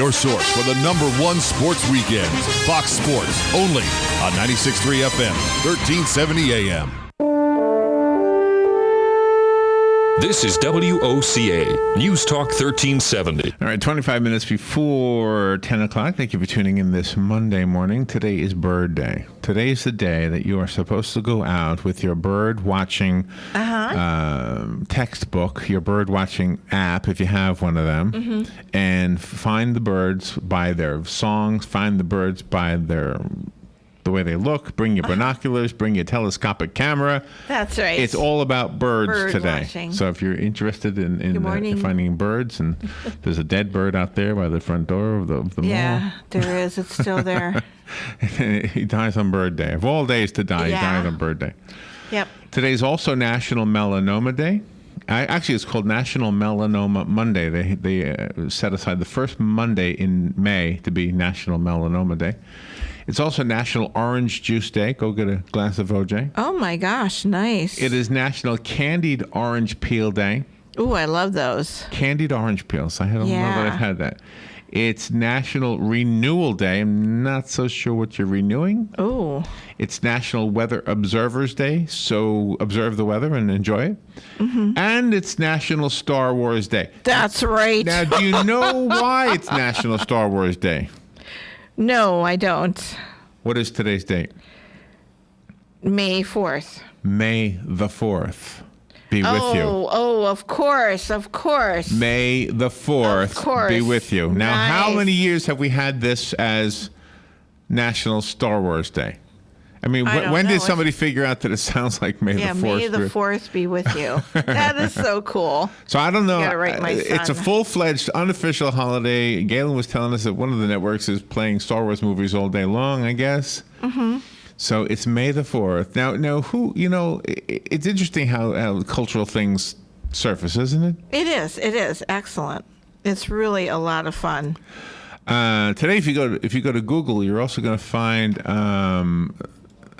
your source for the #1 sports weekends. Fox Sports, only on 96.3 FM, 1370 AM. This is WOCA, News Talk 1370. All right, 25 minutes before 10 o'clock. Thank you for tuning in this Monday morning. Today is Bird Day. Today is the day that you are supposed to go out with your bird watching textbook, your bird watching app, if you have one of them, and find the birds by their songs, find the birds by the way they look, bring your binoculars, bring your telescopic camera. That's right. It's all about birds Bird today. watching. So if you're interested in morning. finding birds, and there's a dead bird out there by the front door of the mall. Yeah, there is. It's still there. He dies on Bird Day. Of all days to die, he died on Bird Day. Yep. Today's also National Melanoma Day. Actually, it's called National Melanoma Monday. They set aside the first Monday in May to be National Melanoma Day. It's also National Orange Juice Day. Go get a glass of OJ. Oh, my gosh. Nice. It is National Candied Orange Peel Day. Ooh, I love those. Candied orange peels. I don't know that I've had that. It's National Renewal Day. I'm not so sure what you're renewing. Ooh. It's National Weather Observers Day, so observe the weather and enjoy it. And it's National Star Wars Day. That's right. Now, do you know why it's National Star Wars Day? No, I don't. What is today's date? May 4th. May the 4th be with you. Oh, of course. May the 4th Of course. be with you. Now, how Nice. many years have we had this as National Star Wars Day? I mean, I don't when know. did somebody figure out that it sounds like May Yeah, the 4th? May the 4th be with you. That is so cool. So I don't know. You gotta write my It's a son. full-fledged, unofficial holiday. Galen was telling us that one of the networks is playing Star Wars movies all day long, I guess. So it's May the 4th. Now, who, it's interesting how cultural things surface, isn't it? It is. Excellent. It's really a lot of fun. Today, if you go to Google, you're also going to find a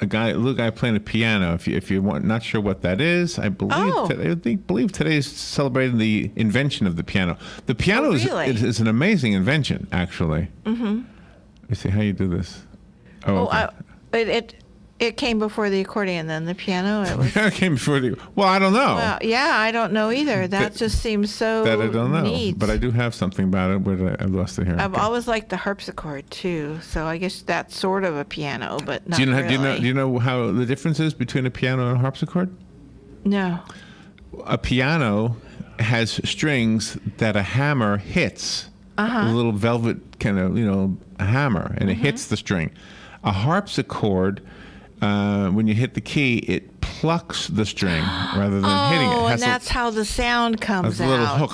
little guy playing a piano. If you want, not sure what that is, I believe today is celebrating the invention of the piano. The piano really? is an amazing invention, actually. Let me see how you do this. It came before the accordion, then the piano. It was. Piano came before the. Well, I don't know. Well, yeah, I don't know either. That just seems so That I don't know, neat. but I do have something about it. But I lost it here. I've Okay. always liked the harpsichord too, so I guess that's sort of a piano, but not Do you know? really. Do you know how the difference is between a piano and a harpsichord? No. A piano has strings that a hammer hits. A little velvet kind of, hammer, and it hits the string. A harpsichord, when you hit the key, it plucks the string rather than hitting it. Oh, It and has that's how the sound comes a little out. hook,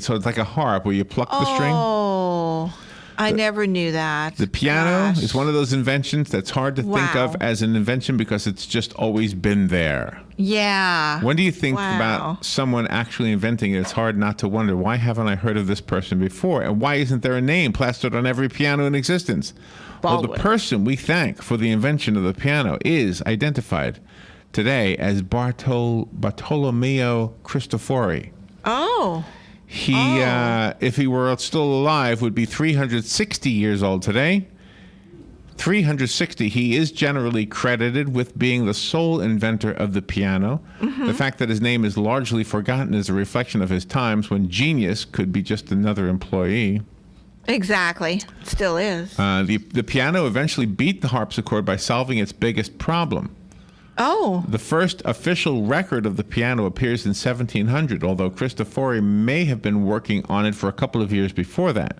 so it's like a harp where you pluck the string. Oh, I never knew that. The piano Gosh. is one of those inventions that's hard to think Wow. of as an invention because it's just always been there. Yeah. When do you think Wow. about someone actually inventing it? It's hard not to wonder, why haven't I heard of this person before? And why isn't there a name plastered on every piano in existence? Well, the Baldwin. person we thank for the invention of the piano is identified today as Bartolomeo Cristofori. Oh. He, if he were still alive, would be 360 years old today. 360. He is generally credited with being the sole inventor of the piano. The fact that his name is largely forgotten is a reflection of his times when genius could be just another employee. Exactly. Still is. The piano eventually beat the harpsichord by solving its biggest problem. Oh. The first official record of the piano appears in 1700, although Cristofori may have been working on it for a couple of years before that.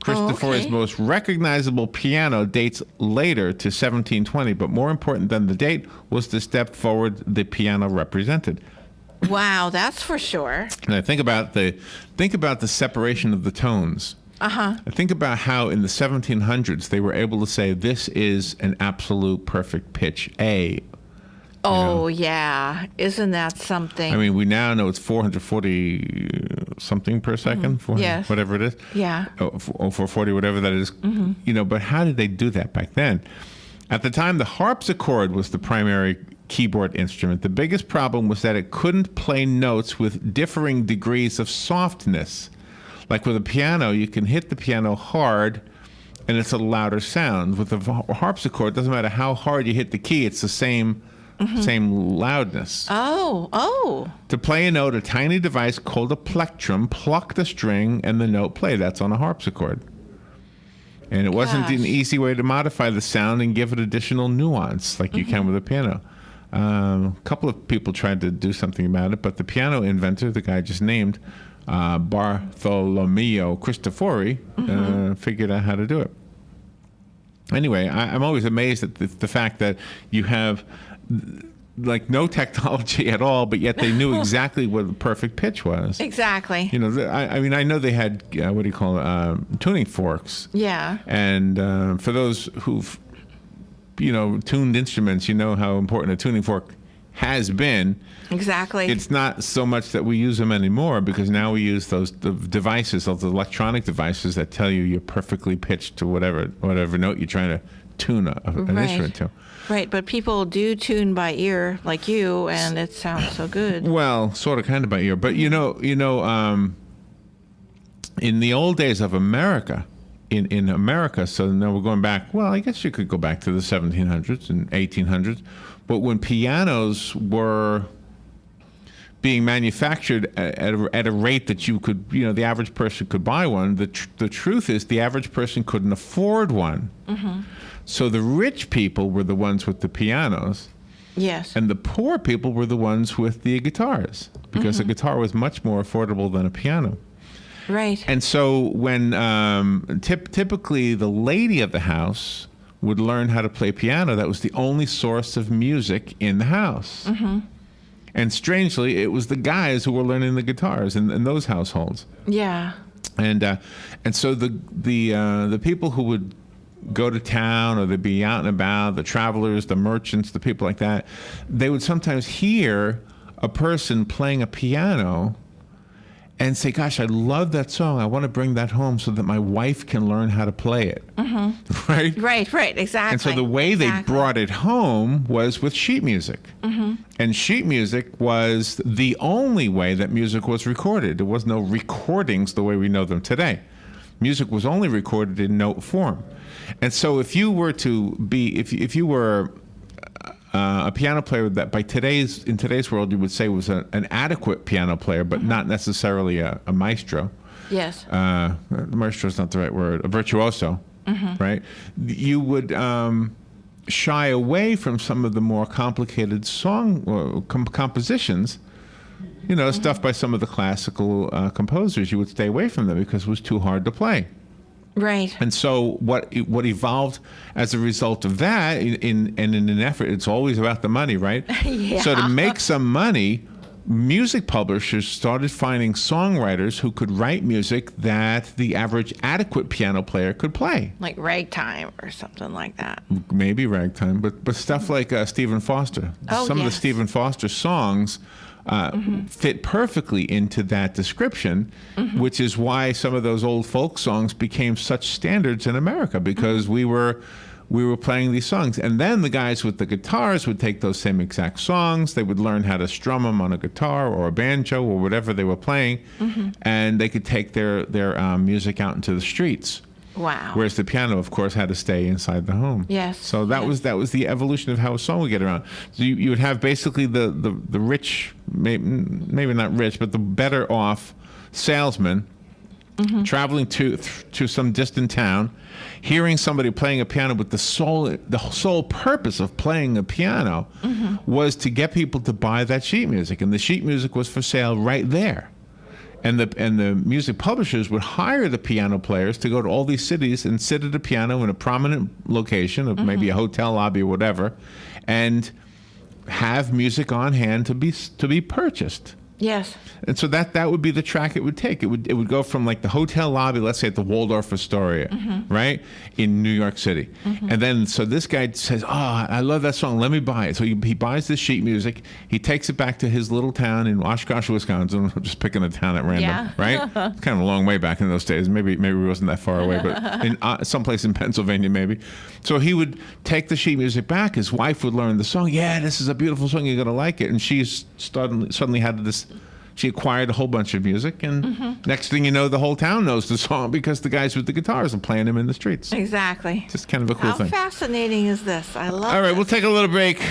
Cristofori's okay. most recognizable piano dates later to 1720, but more important than the date was the step forward the piano represented. Wow, that's for sure. And I think about the separation of the tones. I think about how in the 1700s they were able to say this is an absolute perfect pitch A. Oh, yeah. Isn't that something? I mean, we now know it's 440 something per second, 400, Yes. whatever it is. Yeah. Oh, 440, whatever that is. But how did they do that back then? At the time, the harpsichord was the primary keyboard instrument. The biggest problem was that it couldn't play notes with differing degrees of softness. Like with a piano, you can hit the piano hard, and it's a louder sound. With a harpsichord, it doesn't matter how hard you hit the key; it's the same loudness. Oh. To play a note, a tiny device called a plectrum plucked the string, and the note played. That's on a harpsichord. And it wasn't an easy way to modify the sound and give it additional nuance like you can with a piano. A couple of people tried to do something about it, but the piano inventor, the guy just named, Bartolomeo Cristofori, figured out how to do it. Anyway, I'm always amazed at the fact that you have like no technology at all, but yet they knew exactly what the perfect pitch was. Exactly. You know, I mean, I know they had what do you call it, tuning forks. Yeah. And for those who've tuned instruments, you know how important a tuning fork has been. Exactly. It's not so much that we use them anymore because now we use the devices, those electronic devices that tell you you're perfectly pitched to whatever note you're trying to tune an instrument to. Right, but people do tune by ear like you, and it sounds so good. Well, sort of, kind of by ear, but in the old days of America, in America, so now we're going back. Well, I guess you could go back to the 1700s and 1800s, but when pianos were being manufactured at a rate that you could, the average person could buy one. The truth is, the average person couldn't afford one. So the rich people were the ones with the pianos. Yes. And the poor people were the ones with the guitars, because a guitar was much more affordable than a piano. Right. And so when typically the lady of the house would learn how to play piano, that was the only source of music in the house. And strangely, it was the guys who were learning the guitars in those households. Yeah. And so the people who would go to town, or they'd be out and about, the travelers, the merchants, the people like that, they would sometimes hear a person playing a piano and say, gosh, I love that song. I want to bring that home so that my wife can learn how to play it. Right? Right, exactly. And so the way they brought it home was with sheet music. And sheet music was the only way that music was recorded. There was no recordings the way we know them today. Music was only recorded in note form. And so if you were to be, if you were a piano player that in today's world you would say was an adequate piano player, but not necessarily a maestro. Yes. Maestro is not the right word. A virtuoso, right? You would shy away from some of the more complicated song compositions. Stuff by some of the classical composers. You would stay away from them because it was too hard to play. Right. And so what evolved as a result of that, in an effort, it's always about the money, right? Yeah. So to make some money, music publishers started finding songwriters who could write music that the average adequate piano player could play. Like ragtime or something like that. Maybe ragtime, but stuff like Stephen Foster. Some of the Stephen Foster songs fit perfectly into that description, which is why some of those old folk songs became such standards in America, because we were playing these songs. And then the guys with the guitars would take those same exact songs. They would learn how to strum them on a guitar or a banjo or whatever they were playing, and they could take their music out into the streets. Wow. Whereas the piano, of course, had to stay inside the home. Yes. So that was the evolution of how a song would get around. So you would have basically the rich, maybe not rich, but the better off salesman traveling to some distant town, hearing somebody playing a piano with the sole purpose of playing a piano was to get people to buy that sheet music, and the sheet music was for sale right there. And the music publishers would hire the piano players to go to all these cities and sit at a piano in a prominent location of maybe a hotel lobby or whatever, and have music on hand to be purchased. Yes. And so that would be the track it would take. It would go from like the hotel lobby, let's say at the Waldorf Astoria, right, in New York City. And then so this guy says, I love that song, let me buy it. So he buys this sheet music, he takes it back to his little town in Oshkosh, Wisconsin. I'm just picking a town at random, right? It's kind of a long way back in those days. Maybe it wasn't that far away, but in someplace in Pennsylvania maybe. So he would take the sheet music back. His wife would learn the song. Yeah, this is a beautiful song, you're going to like it. And she suddenly had this She acquired a whole bunch of music, and next thing you know, the whole town knows the song because the guys with the guitars are playing them in the streets. Exactly. Just kind of a cool How thing. fascinating is this? I love All right, this. we'll take a little break.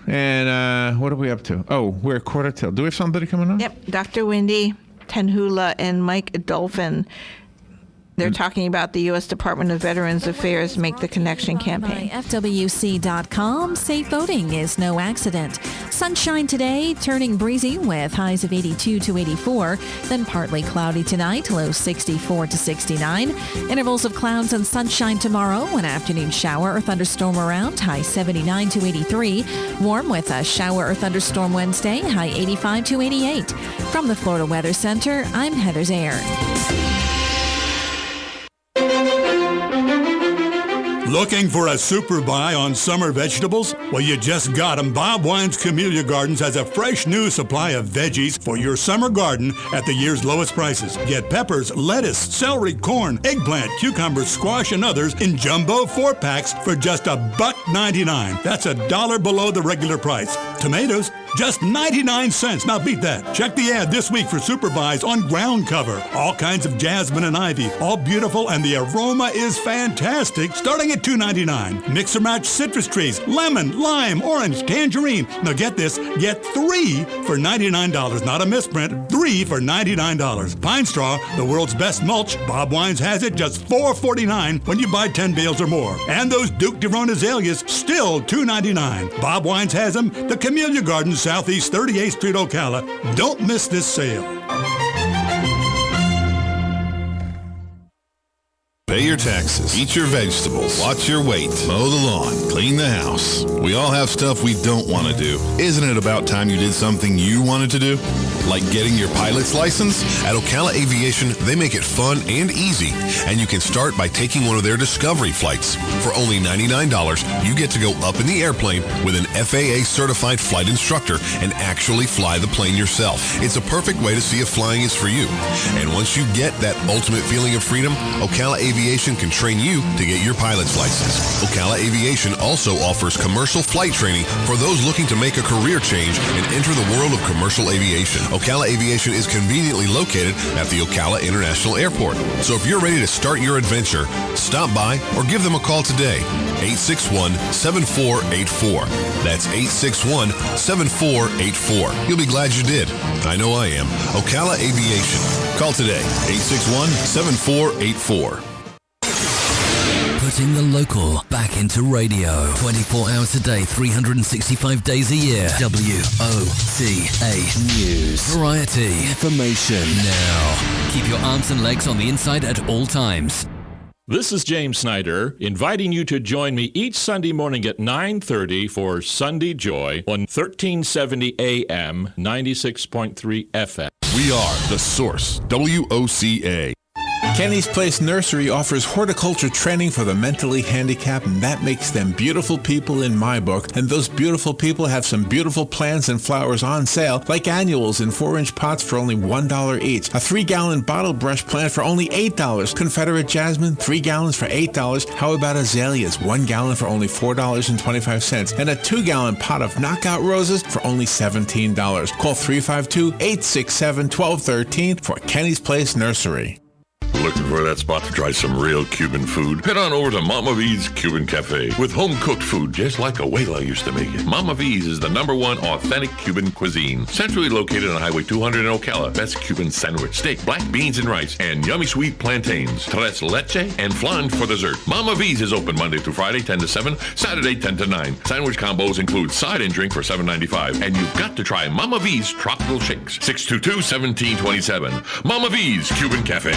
And what are we up to? Oh, we're at quarter till. Do we have somebody coming on? Yep, Dr. Wendy Tenhula and Mike Dolphin. They're talking about the U.S. Department of Veterans Affairs Make the Connection campaign. By FWC.com, safe boating is no accident. Sunshine today, turning breezy with highs of 82 to 84. Then partly cloudy tonight, low 64 to 69. Intervals of clouds and sunshine tomorrow. An afternoon shower or thunderstorm around, high 79 to 83. Warm with a shower or thunderstorm Wednesday, high 85 to 88. From the Florida Weather Center, I'm Heather Zaire. Looking for a super buy on summer vegetables? Well, you just got them. Bob Wine's Camellia Gardens has a fresh new supply of veggies for your summer garden at the year's lowest prices. Get peppers, lettuce, celery, corn, eggplant, cucumber, squash, and others in jumbo 4-packs for just $1.99. That's $1 below the regular price. Tomatoes, just 99 cents. Now beat that. Check the ad this week for super buys on ground cover. All kinds of jasmine and ivy, all beautiful, and the aroma is fantastic, starting at $2.99. Mix or match citrus trees, lemon, lime, orange, tangerine. Now get this, get 3 for $99. Not a misprint, 3 for $99. Pine straw, the world's best mulch. Bob Wines has it just $4.49 when you buy 10 bales or more. And those Duke DeRone azaleas, still $2.99. Bob Wines has them. The Camellia Gardens, Southeast 38th Street, Ocala. Don't miss this sale. Pay your taxes, eat your vegetables, watch your weight, mow the lawn, clean the house. We all have stuff we don't want to do. Isn't it about time you did something you wanted to do? Like getting your pilot's license? At Ocala Aviation, they make it fun and easy, and you can start by taking one of their Discovery flights. For only $99, you get to go up in the airplane with an FAA-certified flight instructor and actually fly the plane yourself. It's a perfect way to see if flying is for you. And once you get that ultimate feeling of freedom, Ocala Aviation can train you to get your pilot's license. Ocala Aviation also offers commercial flight training for those looking to make a career change and enter the world of commercial aviation. Ocala Aviation is conveniently located at the Ocala International Airport. So if you're ready to start your adventure, stop by or give them a call today. 861-7484. That's 861-7484. You'll be glad you did. I know I am. Ocala Aviation. Call today. 861-7484. Putting the local back into radio. 24 hours a day, 365 days a year. WOCA News. Variety. Information now. Keep your arms and legs on the inside at all times. This is James Snyder, inviting you to join me each Sunday morning at 9:30 for Sunday Joy on 1370 AM, 96.3 FM. We are The Source, WOCA. Kenny's Place Nursery offers horticulture training for the mentally handicapped, and that makes them beautiful people in my book. And those beautiful people have some beautiful plants and flowers on sale, like annuals in 4-inch pots for only $1 each. A 3-gallon bottle brush plant for only $8. Confederate jasmine, 3 gallons for $8. How about azaleas, 1 gallon for only $4.25. And a 2-gallon pot of knockout roses for only $17. Call 352-867-1213 for Kenny's Place Nursery. Looking for that spot to try some real Cuban food? Head on over to Mama V's Cuban Cafe with home-cooked food just like Abuela used to make it. Mama V's is the #1 authentic Cuban cuisine. Centrally located on Highway 200 in Ocala. Best Cuban sandwich, steak, black beans and rice, and yummy sweet plantains. Tres leche and flan for dessert. Mama V's is open Monday through Friday, 10 to 7, Saturday, 10 to 9. Sandwich combos include side and drink for $7.95. And you've got to try Mama V's Tropical Shakes. 622-1727. Mama V's Cuban Cafe.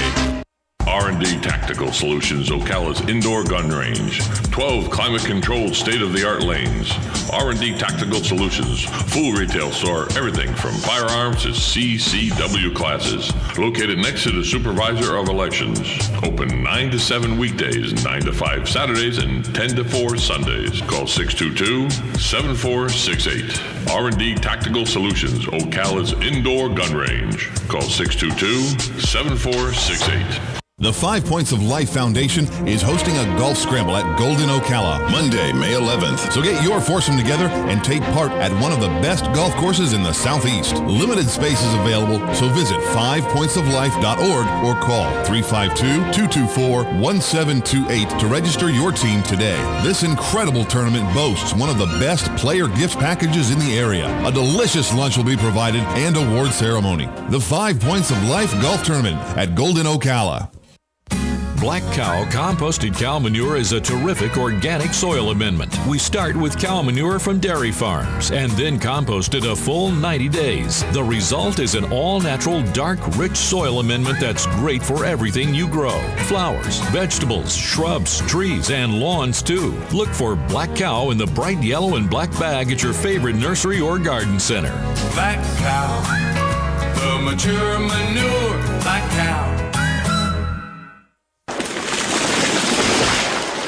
R&D Tactical Solutions, Ocala's indoor gun range. 12 climate-controlled state-of-the-art lanes. R&D Tactical Solutions, full retail store, everything from firearms to CCW classes. Located next to the Supervisor of Elections. Open 9 to 7 weekdays, 9 to 5 Saturdays, and 10 to 4 Sundays. Call 622-7468. R&D Tactical Solutions, Ocala's indoor gun range. Call 622-7468. The 5 Points of Life Foundation is hosting a golf scramble at Golden Ocala Monday, May 11th. So get your foursome together and take part at one of the best golf courses in the Southeast. Limited spaces available, so visit 5pointsoflife.org or call 352-224-1728 to register your team today. This incredible tournament boasts one of the best player gift packages in the area. A delicious lunch will be provided and award ceremony. The 5 Points of Life Golf Tournament at Golden Ocala. Black Cow composted cow manure is a terrific organic soil amendment. We start with cow manure from dairy farms and then compost it a full 90 days. The result is an all-natural, dark, rich soil amendment that's great for everything you grow. Flowers, vegetables, shrubs, trees, and lawns too. Look for Black Cow in the bright yellow and black bag at your favorite nursery or garden center. Black Cow, the mature manure. Black Cow.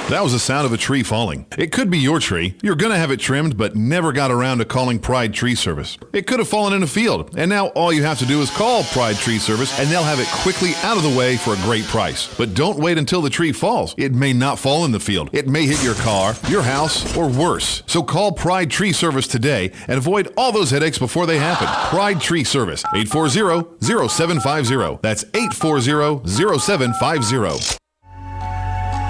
That was the sound of a tree falling. It could be your tree. You're going to have it trimmed, but never got around to calling Pride Tree Service. It could have fallen in a field, and now all you have to do is call Pride Tree Service, and they'll have it quickly out of the way for a great price. But don't wait until the tree falls. It may not fall in the field. It may hit your car, your house, or worse. So call Pride Tree Service today and avoid all those headaches before they happen. Pride Tree Service, 840-0750. That's 840-0750.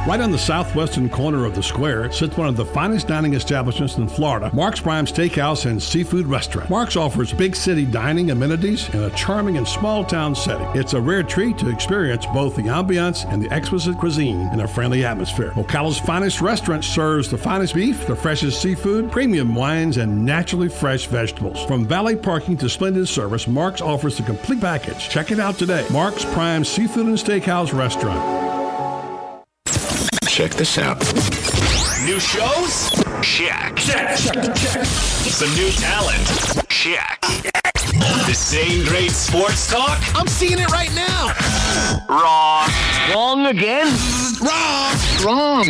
Right on the southwestern corner of the square sits one of the finest dining establishments in Florida, Mark's Prime Steakhouse and Seafood Restaurant. Mark's offers big city dining amenities in a charming and small town setting. It's a rare treat to experience both the ambiance and the exquisite cuisine in a friendly atmosphere. Ocala's finest restaurant serves the finest beef, the freshest seafood, premium wines, and naturally fresh vegetables. From valet parking to splendid service, Mark's offers the complete package. Check it out today. Mark's Prime Seafood and Steakhouse Restaurant. Check this out. New shows? Check. Check. Some new talent? Check. The same great sports talk? I'm seeing it right now. Wrong. Wrong again? Wrong.